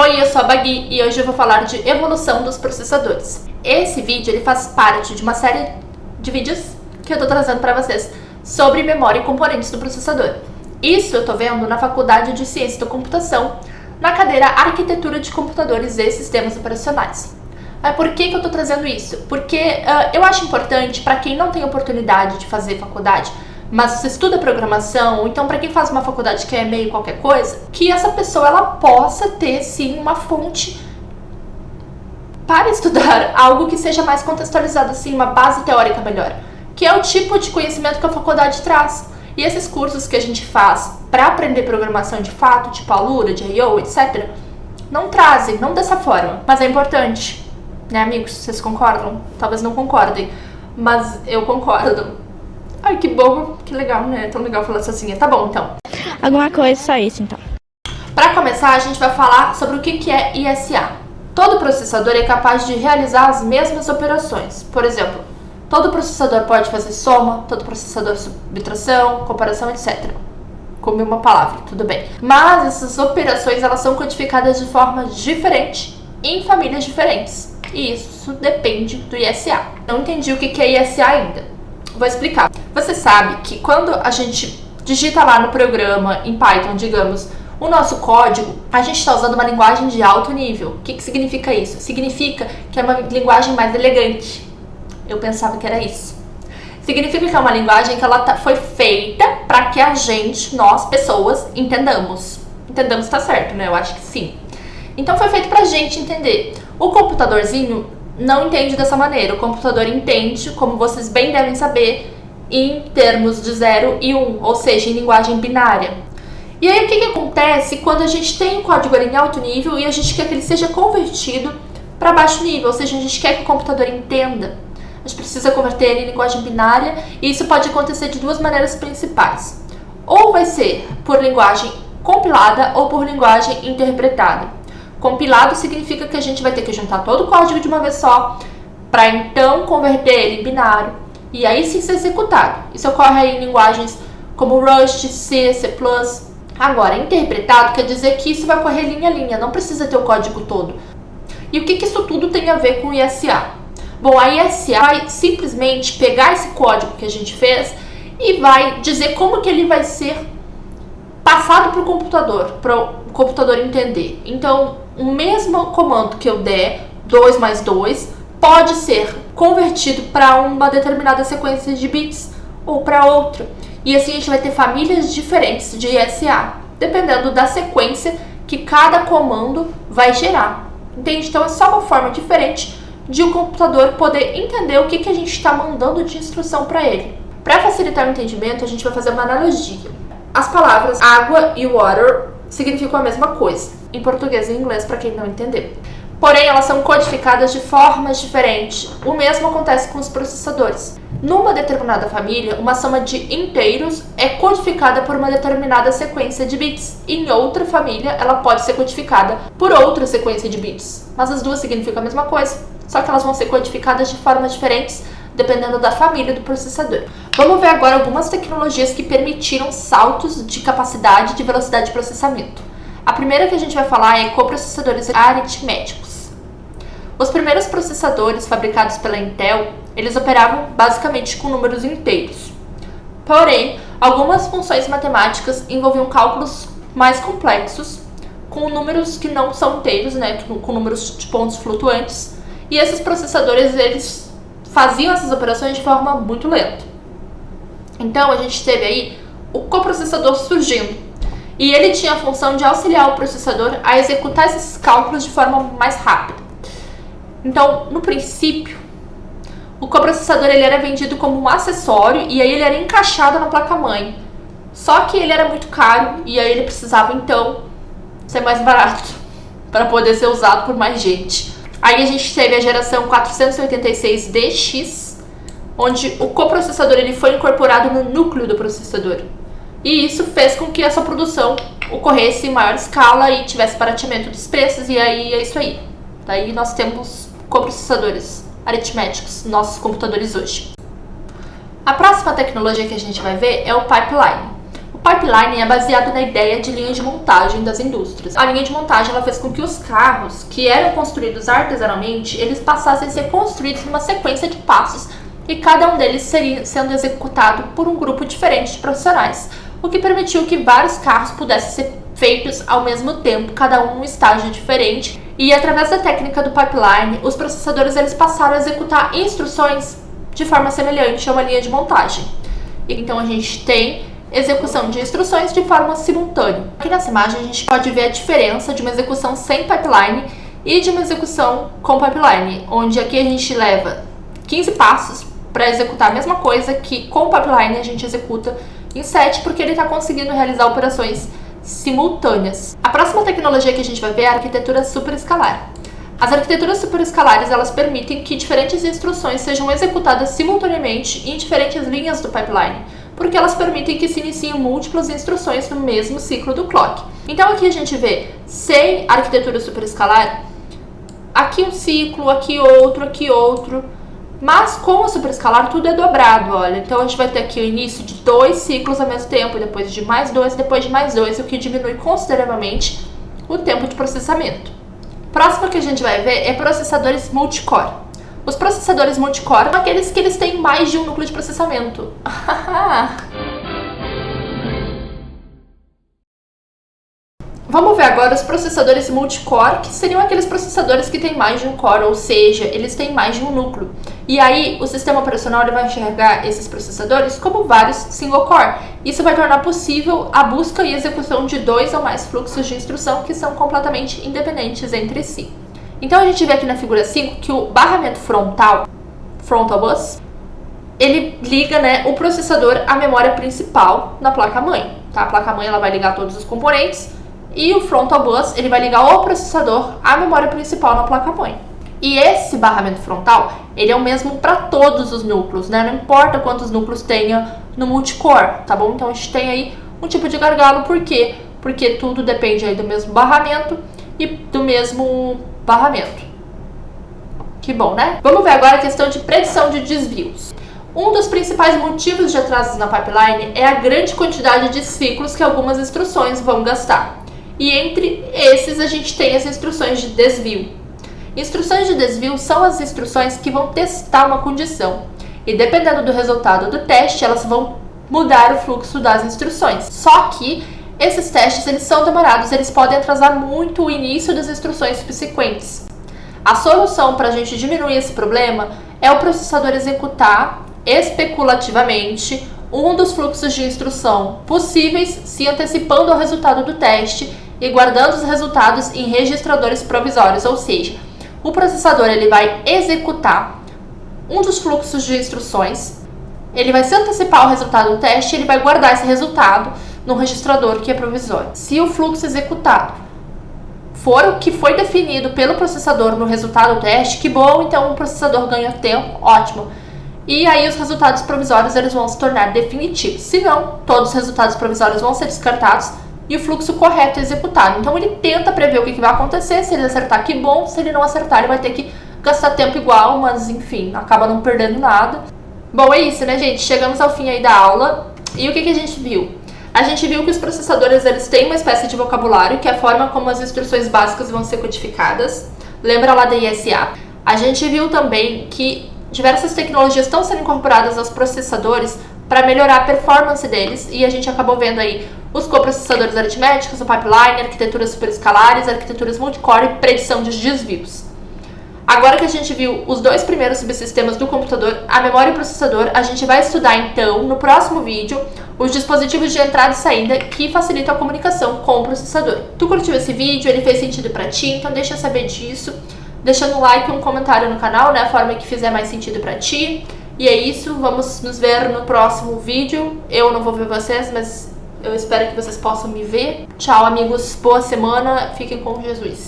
Oi, eu sou a Bagui e hoje eu vou falar de evolução dos processadores. Esse vídeo ele faz parte de uma série de vídeos que eu tô trazendo para vocês sobre memória e componentes do processador. Isso eu tô vendo na Faculdade de Ciência da Computação, na cadeira Arquitetura de Computadores e Sistemas Operacionais. Por que eu tô trazendo isso? Porque eu acho importante para quem não tem oportunidade de fazer faculdade, mas estuda programação, ou então para quem faz uma faculdade que é meio qualquer coisa, que essa pessoa ela possa ter sim uma fonte para estudar algo que seja mais contextualizado, assim, uma base teórica melhor, que é o tipo de conhecimento que a faculdade traz. E esses cursos que a gente faz para aprender programação de fato, tipo Alura, J.I.O., etc., não trazem, não dessa forma, mas é importante, né, amigos? Vocês concordam? Talvez não concordem, mas eu concordo. Ai, que bom, que legal, né? É tão legal falar sozinha. Tá bom, então. Alguma coisa, só isso, então. Para começar, a gente vai falar sobre o que é ISA. Todo processador é capaz de realizar as mesmas operações. Por exemplo, todo processador pode fazer soma, todo processador subtração, comparação, etc. Comi uma palavra, tudo bem. Mas essas operações, elas são codificadas de forma diferente em famílias diferentes. E isso depende do ISA. Não entendi o que é ISA ainda. Vou explicar. Você sabe que quando a gente digita lá no programa, em Python, digamos, o nosso código, a gente está usando uma linguagem de alto nível. O que significa isso? Significa que é uma linguagem mais elegante. Eu pensava que era isso. Significa que é uma linguagem que ela foi feita para que a gente, nós, pessoas, entendamos. Entendamos tá certo, né? Eu acho que sim. Então foi feito pra gente entender. O computadorzinho não entende dessa maneira. O computador entende, como vocês bem devem saber, em termos de 0 e 1, ou seja, em linguagem binária. E aí o que acontece quando a gente tem um código em alto nível e a gente quer que ele seja convertido para baixo nível, ou seja, a gente quer que o computador entenda. A gente precisa converter ele em linguagem binária e isso pode acontecer de duas maneiras principais. Ou vai ser por linguagem compilada ou por linguagem interpretada. Compilado significa que a gente vai ter que juntar todo o código de uma vez só para então converter ele em binário e aí sim ser executado. Isso ocorre aí em linguagens como Rust, C, C++. Agora, interpretado quer dizer que isso vai ocorrer linha a linha, não precisa ter o código todo. E o que isso tudo tem a ver com o ISA? Bom, a ISA vai simplesmente pegar esse código que a gente fez e vai dizer como que ele vai ser passado para o computador entender. Então, o mesmo comando que eu der, 2 mais 2, pode ser convertido para uma determinada sequência de bits ou para outra. E assim a gente vai ter famílias diferentes de ISA, dependendo da sequência que cada comando vai gerar. Entende? Então é só uma forma diferente de o computador poder entender o que a gente está mandando de instrução para ele. Para facilitar o entendimento, a gente vai fazer uma analogia. As palavras água e water significam a mesma coisa, em português e em inglês, para quem não entendeu. Porém, elas são codificadas de formas diferentes. O mesmo acontece com os processadores. Numa determinada família, uma soma de inteiros é codificada por uma determinada sequência de bits. Em outra família, ela pode ser codificada por outra sequência de bits. Mas as duas significam a mesma coisa, só que elas vão ser codificadas de formas diferentes, dependendo da família do processador. Vamos ver agora algumas tecnologias que permitiram saltos de capacidade e de velocidade de processamento. A primeira que a gente vai falar é coprocessadores aritméticos. Os primeiros processadores fabricados pela Intel, eles operavam basicamente com números inteiros. Porém, algumas funções matemáticas envolviam cálculos mais complexos, com números que não são inteiros, né, com números de pontos flutuantes, e esses processadores, eles faziam essas operações de forma muito lenta. Então, a gente teve aí o coprocessador surgindo. E ele tinha a função de auxiliar o processador a executar esses cálculos de forma mais rápida. Então, no princípio, o coprocessador ele era vendido como um acessório e aí ele era encaixado na placa-mãe. Só que ele era muito caro e aí ele precisava, então, ser mais barato para poder ser usado por mais gente. Aí a gente teve a geração 486DX, onde o coprocessador ele foi incorporado no núcleo do processador. E isso fez com que essa produção ocorresse em maior escala e tivesse barateamento dos preços, e aí é isso aí. Daí nós temos coprocessadores aritméticos nos nossos computadores hoje. A próxima tecnologia que a gente vai ver é o pipeline. O O pipeline é baseado na ideia de linha de montagem das indústrias. A linha de montagem ela fez com que os carros que eram construídos artesanalmente, eles passassem a ser construídos numa sequência de passos e cada um deles seria sendo executado por um grupo diferente de profissionais, o que permitiu que vários carros pudessem ser feitos ao mesmo tempo, cada um em um estágio diferente. E através da técnica do pipeline, os processadores eles passaram a executar instruções de forma semelhante a uma linha de montagem. Então a gente tem execução de instruções de forma simultânea. Aqui nessa imagem a gente pode ver a diferença de uma execução sem pipeline e de uma execução com pipeline, onde aqui a gente leva 15 passos para executar a mesma coisa que com o pipeline a gente executa em 7, porque ele está conseguindo realizar operações simultâneas. A próxima tecnologia que a gente vai ver é a arquitetura superescalar. As arquiteturas superescalares elas permitem que diferentes instruções sejam executadas simultaneamente em diferentes linhas do pipeline, porque elas permitem que se iniciem múltiplas instruções no mesmo ciclo do clock. Então aqui a gente vê, sem arquitetura superescalar, aqui um ciclo, aqui outro, mas com a superescalar tudo é dobrado, olha. Então a gente vai ter aqui o início de 2 ciclos ao mesmo tempo, e depois de mais 2, depois de mais 2, o que diminui consideravelmente o tempo de processamento. Próximo que a gente vai ver é processadores multicore. Os processadores multicore são aqueles que eles têm mais de um núcleo de processamento. Vamos ver agora os processadores multicore, que seriam aqueles processadores que têm mais de um core, ou seja, eles têm mais de um núcleo. E aí o sistema operacional ele vai enxergar esses processadores como vários single core. Isso vai tornar possível a busca e execução de 2 ou mais fluxos de instrução que são completamente independentes entre si. Então a gente vê aqui na figura 5 que o barramento frontal bus, ele liga, o processador à memória principal na placa-mãe. Tá? A placa-mãe ela vai ligar todos os componentes e o frontal bus ele vai ligar o processador à memória principal na placa-mãe. E esse barramento frontal ele é o mesmo para todos os núcleos, Não importa quantos núcleos tenha no multicore, tá bom? Então a gente tem aí um tipo de gargalo, por quê? Porque tudo depende aí do mesmo barramento e do mesmo barramento. Que bom, né? Vamos ver agora a questão de predição de desvios. Um dos principais motivos de atrasos na pipeline é a grande quantidade de ciclos que algumas instruções vão gastar. E entre esses a gente tem as instruções de desvio. Instruções de desvio são as instruções que vão testar uma condição. E dependendo do resultado do teste, elas vão mudar o fluxo das instruções. Só que esses testes eles são demorados, eles podem atrasar muito o início das instruções subsequentes. A solução para a gente diminuir esse problema é o processador executar especulativamente um dos fluxos de instrução possíveis, se antecipando ao resultado do teste e guardando os resultados em registradores provisórios, ou seja, o processador ele vai executar um dos fluxos de instruções, ele vai se antecipar ao resultado do teste e ele vai guardar esse resultado no registrador que é provisório. Se o fluxo executado for o que foi definido pelo processador no resultado do teste, que bom, então o processador ganha tempo, ótimo. E aí os resultados provisórios eles vão se tornar definitivos. Se não, todos os resultados provisórios vão ser descartados e o fluxo correto é executado. Então ele tenta prever o que vai acontecer, se ele acertar, que bom, se ele não acertar, ele vai ter que gastar tempo igual, mas enfim, acaba não perdendo nada. Bom, é isso, gente? Chegamos ao fim aí da aula. E o que a gente viu? A gente viu que os processadores eles têm uma espécie de vocabulário, que é a forma como as instruções básicas vão ser codificadas. Lembra lá da ISA? A gente viu também que diversas tecnologias estão sendo incorporadas aos processadores para melhorar a performance deles, e a gente acabou vendo aí os coprocessadores aritméticos, o pipeline, arquiteturas superescalares, arquiteturas multicore e predição de desvios. Agora que a gente viu os 2 primeiros subsistemas do computador, a memória e o processador, a gente vai estudar então, no próximo vídeo, os dispositivos de entrada e saída que facilitam a comunicação com o processador. Tu curtiu esse vídeo? Ele fez sentido pra ti? Então deixa eu saber disso, deixando um like e um comentário no canal, a forma que fizer mais sentido pra ti. E é isso, vamos nos ver no próximo vídeo. Eu não vou ver vocês, mas eu espero que vocês possam me ver. Tchau, amigos, boa semana, fiquem com Jesus.